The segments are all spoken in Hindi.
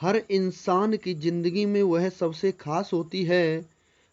हर इंसान की ज़िंदगी में वह सबसे खास होती है।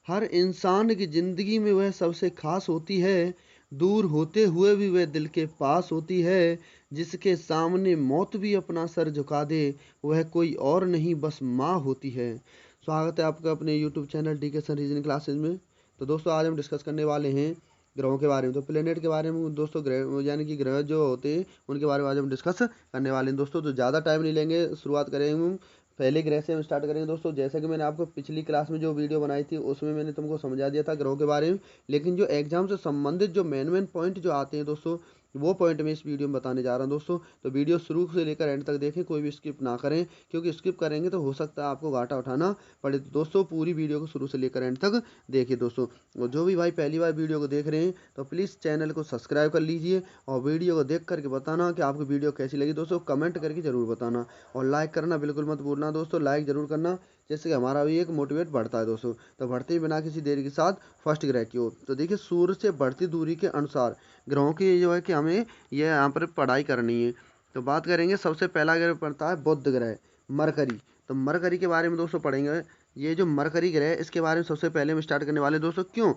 हर इंसान की ज़िंदगी में वह सबसे खास होती है। दूर होते हुए भी वह दिल के पास होती है। जिसके सामने मौत भी अपना सर झुका दे, वह कोई और नहीं बस माँ होती है। स्वागत है आपका अपने यूट्यूब चैनल डी के सन रीजनिंग क्लासेज में। तो दोस्तों आज हम डिस्कस करने वाले हैं ग्रहों के बारे में। तो प्लेनेट के बारे में दोस्तों, ग्रह यानी कि ग्रह जो होते हैं उनके बारे में आज हम डिस्कस करने वाले हैं दोस्तों। तो ज़्यादा टाइम नहीं लेंगे, शुरुआत करेंगे पहले ग्रह से हम स्टार्ट करेंगे दोस्तों। जैसे कि मैंने आपको पिछली क्लास में जो वीडियो बनाई थी उसमें मैंने तुमको समझा दिया था ग्रहों के बारे में, लेकिन जो एग्जाम से संबंधित जो मेन पॉइंट जो आते हैं दोस्तों, वो पॉइंट मैं इस वीडियो में बताने जा रहा हूं दोस्तों। तो वीडियो शुरू से लेकर एंड तक देखें, कोई भी स्किप ना करें, क्योंकि स्किप करेंगे तो हो सकता है आपको घाटा उठाना पड़े। तो दोस्तों पूरी वीडियो को शुरू से लेकर एंड तक देखिए दोस्तों। और जो भी भाई पहली बार वीडियो को देख रहे हैं तो प्लीज़ चैनल को सब्सक्राइब कर लीजिए और वीडियो को देख करके बताना कि आपको वीडियो कैसी लगी दोस्तों। कमेंट करके ज़रूर बताना और लाइक करना बिल्कुल मत भूलना दोस्तों। लाइक ज़रूर करना, जिससे कि हमारा भी एक मोटिवेट बढ़ता है दोस्तों। तो बढ़ते ही बिना किसी देरी के साथ फर्स्ट ग्रह की ओर। तो देखिए, सूर्य से बढ़ती दूरी के अनुसार ग्रहों की जो है कि हमें यह यहाँ पर पढ़ाई करनी है। तो बात करेंगे, सबसे पहला ग्रह पड़ता है बुध ग्रह, मरकरी। तो मरकरी के बारे में दोस्तों पढ़ेंगे। ये जो मरकरी ग्रह है इसके बारे में सबसे पहले हम स्टार्ट करने वाले दोस्तों। क्यों?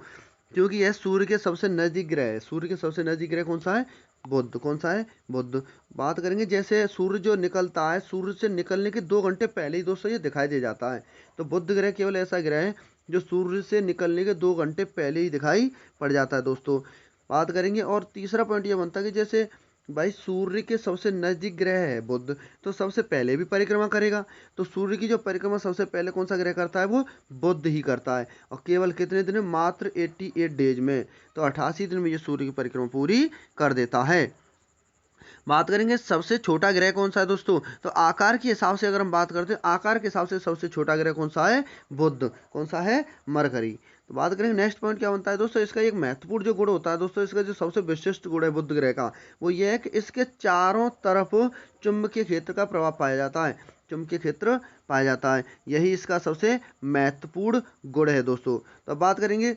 क्योंकि यह सूर्य के सबसे नज़दीक ग्रह है। सूर्य के सबसे नज़दीक ग्रह कौन सा है? बुध। कौन सा है? बुध। बात करेंगे, जैसे सूर्य जो निकलता है, सूर्य से निकलने के 2 घंटे पहले ही दोस्तों ये दिखाई दे जाता है। तो बुध ग्रह केवल ऐसा ग्रह है जो सूर्य से निकलने के 2 घंटे पहले ही दिखाई पड़ जाता है दोस्तों। बात करेंगे, और तीसरा पॉइंट ये बनता है कि जैसे भाई सूर्य के सबसे नज़दीक ग्रह है बुध, तो सबसे पहले भी परिक्रमा करेगा। तो सूर्य की जो परिक्रमा सबसे पहले कौन सा ग्रह करता है? वो बुध ही करता है। और केवल कितने दिन में? मात्र 88 डेज में। तो 88 दिन में ये सूर्य की परिक्रमा पूरी कर देता है। बात करेंगे सबसे छोटा ग्रह कौन सा है दोस्तों। तो आकार के हिसाब से अगर हम बात करते हैं, आकार के हिसाब से सबसे छोटा ग्रह कौन सा है? बुध। कौन सा है? मरकरी। तो बात करेंगे नेक्स्ट पॉइंट क्या बनता है दोस्तों। इसका एक महत्वपूर्ण जो गुण होता है दोस्तों, इसका जो सबसे विशिष्ट गुण है बुध ग्रह का, वो ये है कि इसके चारों तरफ चुंबकीय क्षेत्र का प्रभाव पाया जाता है। चुंबकीय क्षेत्र पाया जाता है, यही इसका सबसे महत्वपूर्ण गुण है दोस्तों। तो बात करेंगे,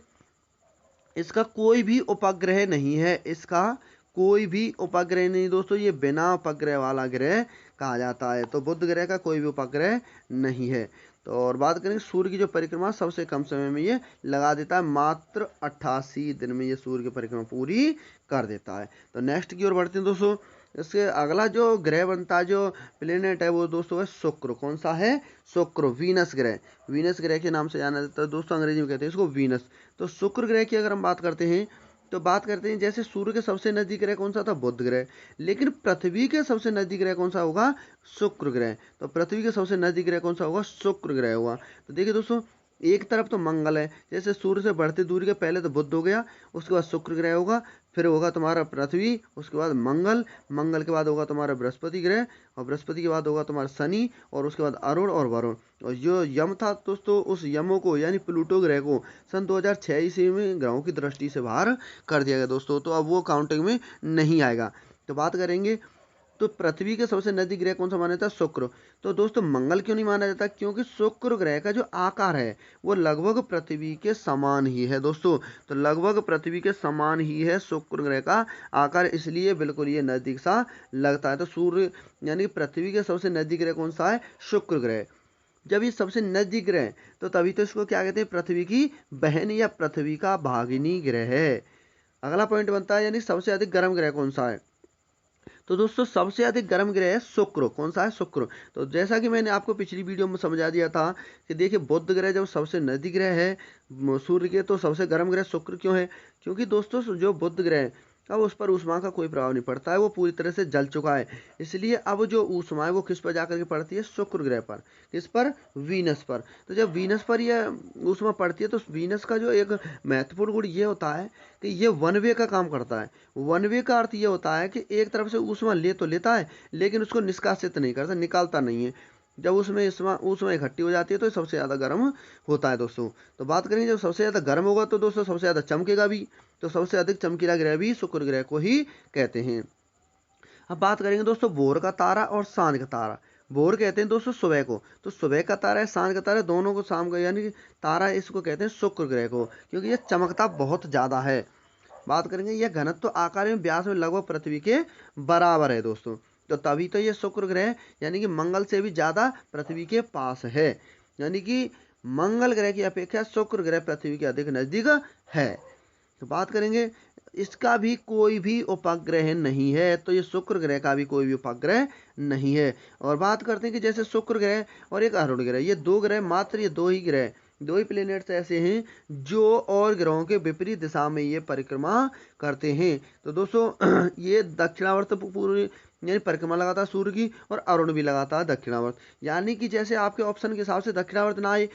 इसका कोई भी उपग्रह नहीं है। इसका कोई भी उपग्रह नहीं दोस्तों, ये बिना उपग्रह वाला ग्रह कहा जाता है। तो बुध ग्रह का कोई भी उपग्रह नहीं है। तो और बात करेंगे, सूर्य की जो परिक्रमा सबसे कम समय में ये लगा देता है, मात्र 88 दिन में ये सूर्य की परिक्रमा पूरी कर देता है। तो नेक्स्ट की ओर बढ़ते हैं दोस्तों। इसके अगला जो ग्रह बनता है, जो प्लेनेट है, वो दोस्तों है शुक्र। कौन सा है? शुक्र, वीनस ग्रह। वीनस ग्रह के नाम से जाना जाता है दोस्तों, अंग्रेजी में कहते हैं इसको वीनस। तो शुक्र ग्रह की अगर हम बात करते हैं, तो बात करते हैं जैसे सूर्य के सबसे नजदीक ग्रह कौन सा था? बुध ग्रह। लेकिन पृथ्वी के सबसे नजदीक ग्रह कौन सा होगा? शुक्र ग्रह। तो पृथ्वी के सबसे नजदीक ग्रह कौन सा होगा? शुक्र ग्रह होगा। तो देखिए दोस्तों, एक तरफ तो मंगल है, जैसे सूर्य से बढ़ती दूरी के पहले तो बुध हो गया, उसके बाद शुक्र ग्रह होगा, फिर होगा तुम्हारा पृथ्वी, उसके बाद मंगल, मंगल के बाद होगा तुम्हारा बृहस्पति ग्रह, और बृहस्पति के बाद होगा तुम्हारा शनि, और उसके बाद अरुण और वरुण। और जो यम था दोस्तों, उस यमों को यानी प्लूटो ग्रह को सन 2006 ईस्वी में ग्रहों की दृष्टि से बाहर कर दिया गया दोस्तों। तो अब वो काउंटिंग में नहीं आएगा। तो बात करेंगे, तो पृथ्वी के सबसे नजदीक ग्रह कौन सा माना जाता है? शुक्र। तो दोस्तों मंगल क्यों नहीं माना जाता? क्योंकि शुक्र ग्रह का जो आकार है वो लगभग पृथ्वी के समान ही है दोस्तों। तो लगभग पृथ्वी के समान ही है शुक्र ग्रह का आकार, इसलिए बिल्कुल ये नजदीक सा लगता है। तो सूर्य यानी पृथ्वी के सबसे नजदीक ग्रह कौन सा है? शुक्र ग्रह। जब ये सबसे नजदीक ग्रह तो तभी तो इसको क्या कहते हैं? पृथ्वी की बहन या पृथ्वी का भागिनी ग्रह है। अगला पॉइंट बनता है, यानी सबसे अधिक गर्म ग्रह कौन सा है। तो दोस्तों सबसे अधिक गर्म ग्रह है शुक्र। कौन सा है? शुक्र। तो जैसा कि मैंने आपको पिछली वीडियो में समझा दिया था कि देखिए, बुध ग्रह जब सबसे नजदीक ग्रह है सूर्य के, तो सबसे गर्म ग्रह शुक्र क्यों है? क्योंकि दोस्तों जो बुध ग्रह, अब उस पर ऊष्मा का कोई प्रभाव नहीं पड़ता है, वो पूरी तरह से जल चुका है। इसलिए अब जो ऊष्मा है वो किस पर जाकर के पड़ती है? शुक्र ग्रह पर। किस पर? वीनस पर। तो जब वीनस पर यह ऊष्मा पड़ती है, तो वीनस का जो एक महत्वपूर्ण गुण ये होता है कि ये वन वे का काम करता है। वन वे का अर्थ ये होता है कि एक तरफ से ऊष्मा ले तो लेता है, लेकिन उसको निष्कासित नहीं करता, निकालता नहीं है। जब उसमें ऊष्मा इकट्ठी हो जाती है तो सबसे ज़्यादा गर्म होता है दोस्तों। तो बात करेंगे, जब सबसे ज़्यादा गर्म होगा तो दोस्तों सबसे ज़्यादा चमकेगा भी। तो सबसे अधिक चमकीला ग्रह भी शुक्र ग्रह को ही कहते हैं। अब बात करेंगे दोस्तों भोर का तारा और सांझ का तारा। भोर कहते हैं दोस्तों सुबह को, तो सुबह का तारा है, सांझ का तारा है, दोनों को शाम का, यानी कि तारा इसको कहते हैं शुक्र ग्रह को, क्योंकि ये चमकता बहुत ज़्यादा है। बात करेंगे, यह घनत्व तो आकार में व्यास में लगभग पृथ्वी के बराबर है दोस्तों। तो तभी तो ये शुक्र ग्रह यानी कि मंगल से भी ज़्यादा पृथ्वी के पास है, यानी कि मंगल ग्रह की अपेक्षा शुक्र ग्रह पृथ्वी के अधिक नज़दीक है। तो बात करेंगे इसका भी कोई भी उपग्रह नहीं है, तो ये शुक्र ग्रह का भी कोई भी उपग्रह नहीं है। और बात करते हैं कि जैसे शुक्र ग्रह और एक अरुण ग्रह, ये दो ग्रह मात्र, ये दो ही ग्रह, दो ही प्लेनेट्स ऐसे हैं जो और ग्रहों के विपरीत दिशा में ये परिक्रमा करते हैं। तो दोस्तों ये दक्षिणावर्त पूर्व यानी परिक्रमा लगाता है सूर्य की, और अरुण भी लगाता है दक्षिणावर्त। यानी कि जैसे आपके ऑप्शन के हिसाब से दक्षिणावर्त ना आए,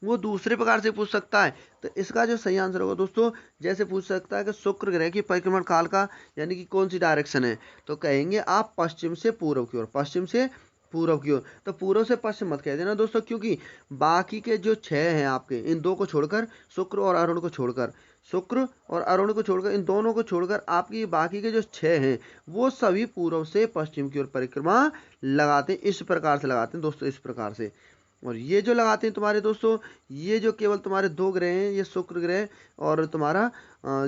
वो दूसरे प्रकार से पूछ सकता है। तो इसका जो सही आंसर होगा दोस्तों, जैसे पूछ सकता है कि शुक्र ग्रह की परिक्रमण काल का यानी कि कौन सी डायरेक्शन है, तो कहेंगे आप पश्चिम से पूर्व की ओर, पश्चिम से पूर्व की ओर। तो पूर्व से पश्चिम मत कह देना दोस्तों, क्योंकि बाकी के जो 6 हैं आपके, इन दो को छोड़कर, शुक्र और अरुण को छोड़कर, शुक्र और अरुण को छोड़कर, इन दोनों को छोड़कर आपकी बाकी के जो 6 हैं वो सभी पूर्व से पश्चिम की ओर परिक्रमा लगाते हैं। इस प्रकार से लगाते हैं दोस्तों, इस प्रकार से। और ये जो लगाते हैं तुम्हारे दोस्तों, ये जो केवल तुम्हारे दो ग्रह हैं, ये शुक्र ग्रह और तुम्हारा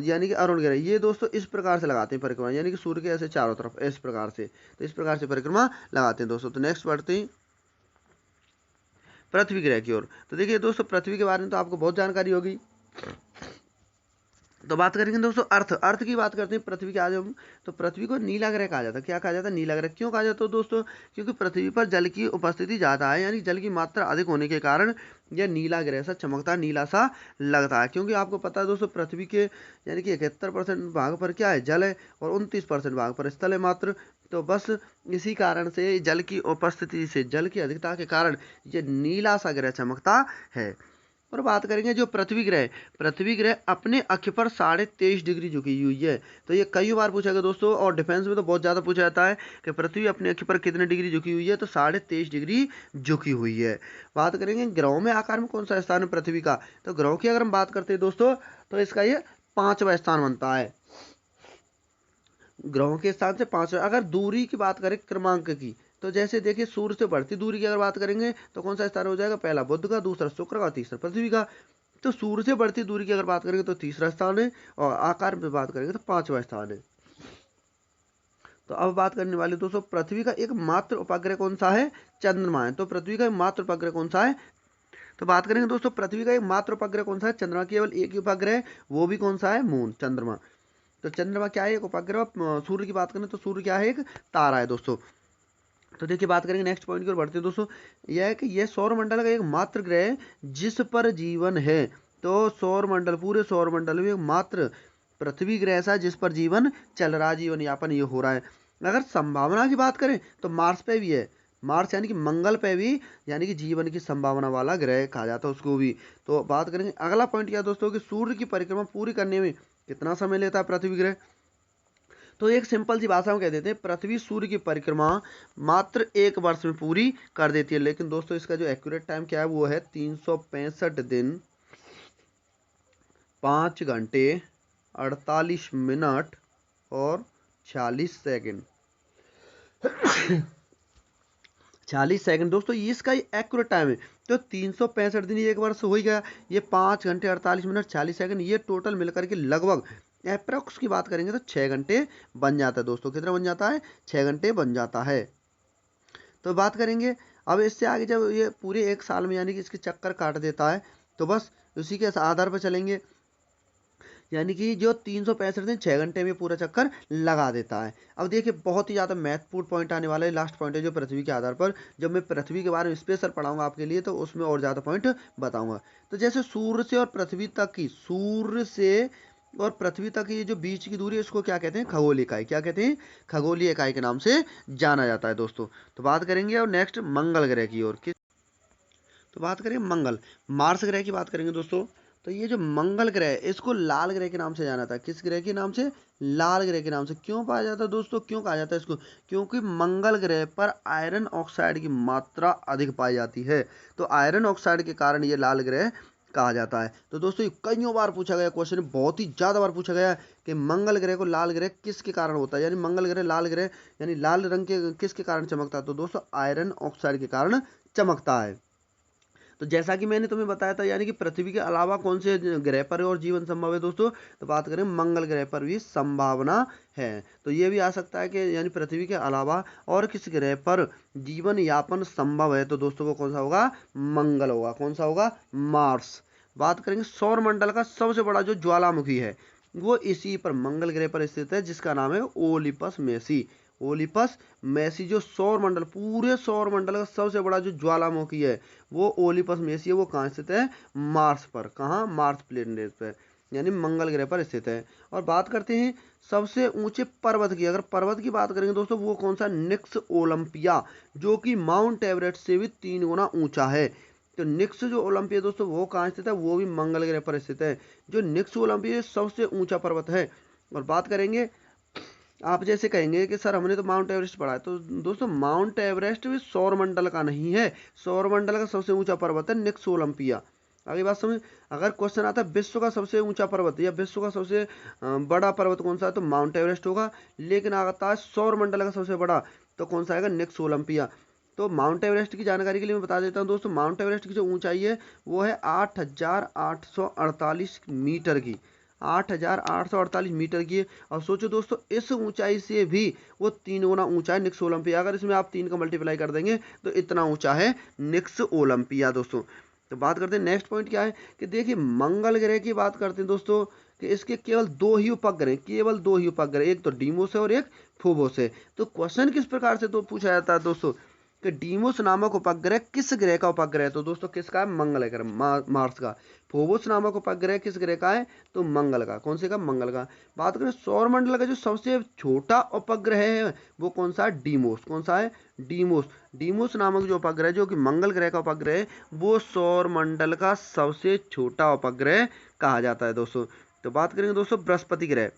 यानी कि अरुण ग्रह, ये दोस्तों इस प्रकार से लगाते हैं परिक्रमा, यानी कि सूर्य के ऐसे चारों तरफ इस प्रकार से। तो इस प्रकार से परिक्रमा लगाते हैं दोस्तों। तो नेक्स्ट बढ़ते हैं पृथ्वी ग्रह की ओर। तो देखिए दोस्तों, पृथ्वी के बारे में तो आपको बहुत जानकारी होगी। तो बात करेंगे दोस्तों अर्थ की बात करते हैं पृथ्वी के। आज हम तो पृथ्वी को नीला ग्रह कहा जाता है। क्या कहा जाता है? नीला ग्रह। क्यों कहा जाता है दोस्तों? क्योंकि पृथ्वी पर जल की उपस्थिति ज़्यादा है, यानी जल की मात्रा अधिक होने के कारण यह नीला ग्रह सा चमकता, नीला सा लगता है। क्योंकि आपको पता है दोस्तों, पृथ्वी के यानी कि 71% भाग पर क्या है? जल है, और 29% भाग पर स्थल है मात्र। तो बस इसी कारण से जल की उपस्थिति से, जल की अधिकता के कारण ये नीला सा ग्रह चमकता है। और बात करेंगे जो पृथ्वी ग्रह अपने अक्ष पर 23.5 डिग्री झुकी हुई है। तो ये कई बार पूछा गया दोस्तों, और डिफेंस में तो बहुत ज़्यादा पूछा जाता है कि पृथ्वी अपने अक्ष पर कितने डिग्री झुकी हुई है, तो 23.5 डिग्री झुकी हुई है। बात करेंगे ग्रहों में आकार में कौन सा स्थान है पृथ्वी का, तो ग्रहों की अगर हम बात करते हैं दोस्तों, तो इसका ये 5वां स्थान बनता है। ग्रहों के स्थान से 5वां। अगर दूरी की बात करें क्रमांक की, तो जैसे देखिए सूर्य से बढ़ती दूरी की अगर बात करेंगे तो कौन सा स्थान हो जाएगा? पहला बुध का, दूसरा शुक्र का, तीसरा पृथ्वी का। तो सूर्य से बढ़ती दूरी की अगर बात करेंगे तो तीसरा स्थान है, और आकार में बात करेंगे तो 5वां स्थान है। तो अब बात करने वाले दोस्तों, पृथ्वी का एक मात्र उपग्रह कौन सा है? चंद्रमा है। तो पृथ्वी का मात्र उपग्रह कौन सा है? तो बात करेंगे दोस्तों, पृथ्वी का एक मात्र उपग्रह कौन सा है? चंद्रमा। केवल एक ही उपग्रह है, वो भी कौन सा है? मून, चंद्रमा। तो चंद्रमा क्या है? एक उपग्रह। सूर्य की बात करें तो सूर्य क्या है? एक तारा है दोस्तों। तो देखिए बात करेंगे नेक्स्ट पॉइंट की ओर बढ़ते हैं दोस्तों, यह है कि यह सौरमंडल का एक मात्र ग्रह है जिस पर जीवन है। तो सौरमंडल, पूरे सौरमंडल में एक मात्र पृथ्वी ग्रह ऐसा जिस पर जीवन चल रहा है, जीवन यापन ये हो रहा है। अगर संभावना की बात करें तो मार्स पे भी है, मार्स यानी कि मंगल पे भी यानी कि जीवन की संभावना वाला ग्रह कहा जाता है उसको भी। तो बात करेंगे अगला पॉइंट क्या दोस्तों, कि सूर्य की परिक्रमा पूरी करने में कितना समय लेता है पृथ्वी ग्रह। तो एक सिंपल सी भाषा में कह देते हैं, पृथ्वी सूर्य की परिक्रमा मात्र 1 वर्ष में पूरी कर देती है। लेकिन दोस्तों इसका जो एक्यूरेट टाइम क्या है, वो है 365 दिन 5 घंटे 48 मिनट और 46 सेकंड। 46 सेकंड दोस्तों, ये इसका एक्यूरेट टाइम है। तो 365 दिन, ये 1 वर्ष हो ही गया, ये 5 घंटे 48 मिनट 40 सेकंड, ये टोटल मिलकर के लगभग अप्रॉक्स की बात करेंगे तो 6 घंटे बन जाता है दोस्तों। कितना बन जाता है? 6 घंटे बन जाता है। तो बात करेंगे अब इससे आगे, जब ये पूरे 1 साल में यानी कि इसके चक्कर काट देता है, तो बस उसी के आधार पर चलेंगे, यानी कि जो 365 दिन 6 घंटे में पूरा चक्कर लगा देता है। अब देखिए बहुत ही ज़्यादा महत्वपूर्ण पॉइंट आने वाला है, लास्ट पॉइंट है जो पृथ्वी के आधार पर, जब मैं पृथ्वी के बारे में स्पेशल पढ़ाऊंगा आपके लिए, तो उसमें और ज़्यादा पॉइंट बताऊंगा। तो जैसे सूर्य से और पृथ्वी तक की, सूर्य से और पृथ्वी तक की जो बीच की दूरी है, उसको क्या कहते हैं? खगोलीय इकाई। क्या कहते हैं? खगोलीय इकाई के नाम से जाना जाता है दोस्तों। तो बात करेंगे और नेक्स्ट मंगल ग्रह की ओर। तो बात करें मंगल, मार्स ग्रह की बात करेंगे दोस्तों। तो ये जो मंगल ग्रह है, इसको लाल ग्रह के नाम से जाना जाता है। किस ग्रह के नाम से? लाल ग्रह के नाम से। क्यों पाया जाता है दोस्तों, क्यों कहा जाता है इसको? क्योंकि मंगल ग्रह पर आयरन ऑक्साइड की मात्रा अधिक पाई जाती है। तो आयरन ऑक्साइड के कारण ये लाल ग्रह कहा जाता है। तो दोस्तों ये कईयों बार पूछा गया क्वेश्चन, बहुत ही ज़्यादा बार पूछा गया कि मंगल ग्रह को लाल ग्रह किसके कारण होता है, यानी मंगल ग्रह लाल ग्रह यानी लाल रंग के किसके कारण चमकता है? तो दोस्तों आयरन ऑक्साइड के कारण चमकता है। तो जैसा कि मैंने तुम्हें बताया था, यानी कि पृथ्वी के अलावा कौन से ग्रह पर और जीवन संभव है दोस्तों, तो बात करें मंगल ग्रह पर भी संभावना है। तो ये भी आ सकता है कि यानी पृथ्वी के अलावा और किस ग्रह पर जीवन यापन संभव है, तो दोस्तों वो कौन सा होगा, मंगल होगा। कौन सा होगा, मार्स। बात करेंगे सौर मंडल का सबसे बड़ा जो ज्वालामुखी है वो इसी पर मंगल ग्रह पर स्थित है, जिसका नाम है ओलिपस मेसी। ओलिपस मेसी जो सौर मंडल, पूरे सौर मंडल का सबसे बड़ा जो ज्वालामुखी है वो ओलिपस मेसी है। वो कहाँ स्थित है, मार्स पर। कहाँ, मार्स प्लेनेट पर, यानी मंगल ग्रह पर स्थित है। और बात करते हैं सबसे ऊंचे पर्वत की। अगर पर्वत की बात करेंगे दोस्तों, वो कौन सा, निक्स ओलंपिया, जो कि माउंट एवरेस्ट से भी 3 गुना ऊंचा है। तो निक्स जो ओलंपिया दोस्तों वो कहाँ स्थित है, वो भी मंगल ग्रह पर स्थित है। जो निक्स ओलंपिया सबसे ऊंचा पर्वत है। और बात करेंगे, आप जैसे कहेंगे कि सर हमने तो माउंट एवरेस्ट पढ़ा है, तो दोस्तों माउंट एवरेस्ट भी सौर मंडल का नहीं है। सौर मंडल का सबसे ऊंचा पर्वत है निक्स ओलंपिया। आगे बात समझ। अगर क्वेश्चन आता है विश्व का सबसे ऊंचा पर्वत या विश्व का सबसे बड़ा पर्वत कौन सा है, तो माउंट एवरेस्ट होगा। लेकिन आता है सौर मंडल का सबसे बड़ा, तो कौन सा आएगा, निक्स ओलंपिया। तो माउंट एवरेस्ट की जानकारी के लिए मैं बता देता हूँ दोस्तों, माउंट एवरेस्ट की जो ऊंचाई है वो है 8,848 मीटर की। 8,848 मीटर की है। और सोचो दोस्तों, इस ऊंचाई से भी वो 3 गुना ऊंचा है निक्स ओलंपिया। अगर इसमें आप 3 का मल्टीप्लाई कर देंगे तो इतना ऊंचा है निक्स ओलंपिया दोस्तों। तो बात करते हैं नेक्स्ट पॉइंट क्या है, कि देखिए मंगल ग्रह की बात करते हैं दोस्तों, कि इसके केवल 2 ही उपग्रह, केवल 2 ही उपग्रह, एक तो डीमोस है और एक फोबोस है। तो क्वेश्चन किस प्रकार से तो पूछा जाता है दोस्तों, कि डीमोस नामक उपग्रह किस ग्रह का उपग्रह है, तो दोस्तों किसका है, मंगल ग्रह, मार्स का। फोबोस नामक उपग्रह किस ग्रह का है, तो मंगल का। कौन से का, मंगल का। बात करें सौर मंडल का जो सबसे छोटा उपग्रह है वो कौन सा है, डीमोस। कौन सा है, डीमोस। डीमोस नामक जो उपग्रह जो कि मंगल ग्रह का उपग्रह है, वो सौर मंडल का सबसे छोटा उपग्रह कहा जाता है दोस्तों। तो बात करेंगे दोस्तों बृहस्पति ग्रह।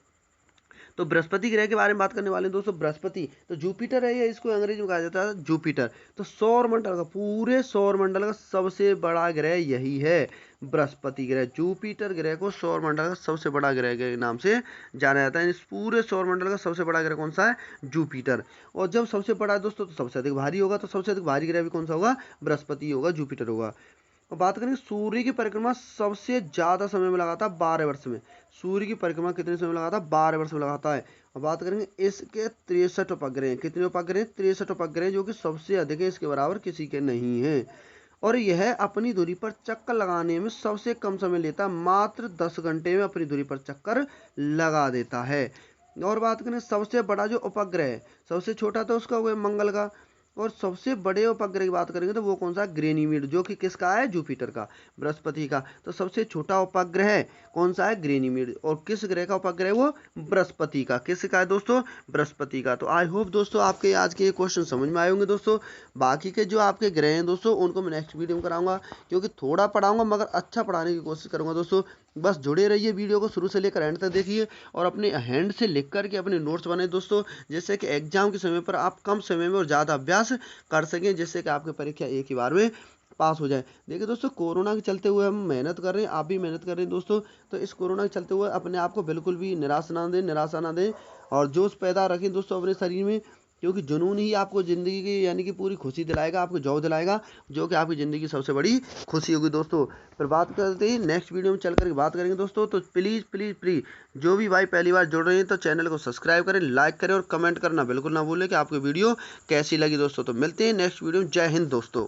तो बृहस्पति ग्रह के बारे में बात करने वाले हैं दोस्तों। बृहस्पति तो जुपिटर है, या इसको अंग्रेजी में कहा जाता है जुपिटर। तो सौर मंडल का, पूरे सौर मंडल का सबसे बड़ा ग्रह यही है, बृहस्पति ग्रह। जुपिटर ग्रह को सौर मंडल का सबसे बड़ा ग्रह के नाम से जाना जाता है। इस पूरे सौर मंडल का सबसे बड़ा ग्रह कौन सा है, जुपिटर। और जब सबसे बड़ा है दोस्तों तो सबसे अधिक भारी होगा, तो सबसे अधिक भारी ग्रह भी कौन सा होगा, बृहस्पति होगा, जुपिटर होगा। और बात करेंगे सूर्य की परिक्रमा सबसे ज्यादा समय में लगाता है 12 वर्ष में। सूर्य की परिक्रमा कितने समय में लगाता है, 12 वर्ष में लगाता है। और बात करेंगे इसके 63 उपग्रह, कितने उपग्रह, 63 उपग्रह, जो कि सबसे अधिक है, इसके बराबर किसी के नहीं है। और यह अपनी दूरी पर चक्कर लगाने में सबसे कम समय लेता है, मात्र 10 घंटे में अपनी दूरी पर चक्कर लगा देता है। और बात करें सबसे बड़ा जो उपग्रह है, सबसे छोटा तो उसका हुआ मंगल का। और सबसे बड़े उपग्रह की बात करेंगे तो वो कौन सा, ग्रेनीमीड, जो कि किसका है, जुपिटर का, बृहस्पति का। तो सबसे छोटा उपग्रह कौन सा है, ग्रेनीमीड। और किस ग्रह का उपग्रह, वो बृहस्पति का। किसका है दोस्तों, बृहस्पति का। तो आई होप दोस्तों आपके आज के ये क्वेश्चन समझ में आए होंगे दोस्तों। बाकी के जो आपके ग्रह हैं दोस्तों उनको मैं नेक्स्ट वीडियो में कराऊंगा, क्योंकि थोड़ा पढ़ाऊंगा मगर अच्छा पढ़ाने की कोशिश करूंगा दोस्तों। बस जुड़े रहिए, वीडियो को शुरू से लेकर एंड तक देखिए, और अपने हैंड से लिख करके अपने नोट्स बनाए दोस्तों, जिससे कि एग्जाम के समय पर आप कम समय में और ज़्यादा अभ्यास कर सकें, जिससे कि आपकी परीक्षा एक ही बार में पास हो जाए। देखिए दोस्तों, कोरोना के चलते हुए हम मेहनत कर रहे हैं, आप भी मेहनत कर रहे हैं दोस्तों। तो इस कोरोना के चलते हुए अपने आप को बिल्कुल भी निराशा ना दें, और जोश पैदा रखें दोस्तों अपने शरीर में, क्योंकि जुनून ही आपको ज़िंदगी की यानी कि पूरी खुशी दिलाएगा, आपको जॉब दिलाएगा, जो कि आपकी ज़िंदगी की सबसे बड़ी खुशी होगी दोस्तों। फिर बात करते हैं नेक्स्ट वीडियो में चल कर बात करेंगे दोस्तों। तो प्लीज़ प्लीज़ प्लीज़ जो भी भाई पहली बार जुड़ रहे हैं तो चैनल को सब्सक्राइब करें, लाइक करें और कमेंट करना बिल्कुल ना भूलें कि आपको वीडियो कैसी लगी दोस्तों। तो मिलते हैं नेक्स्ट वीडियो में। जय हिंद दोस्तों।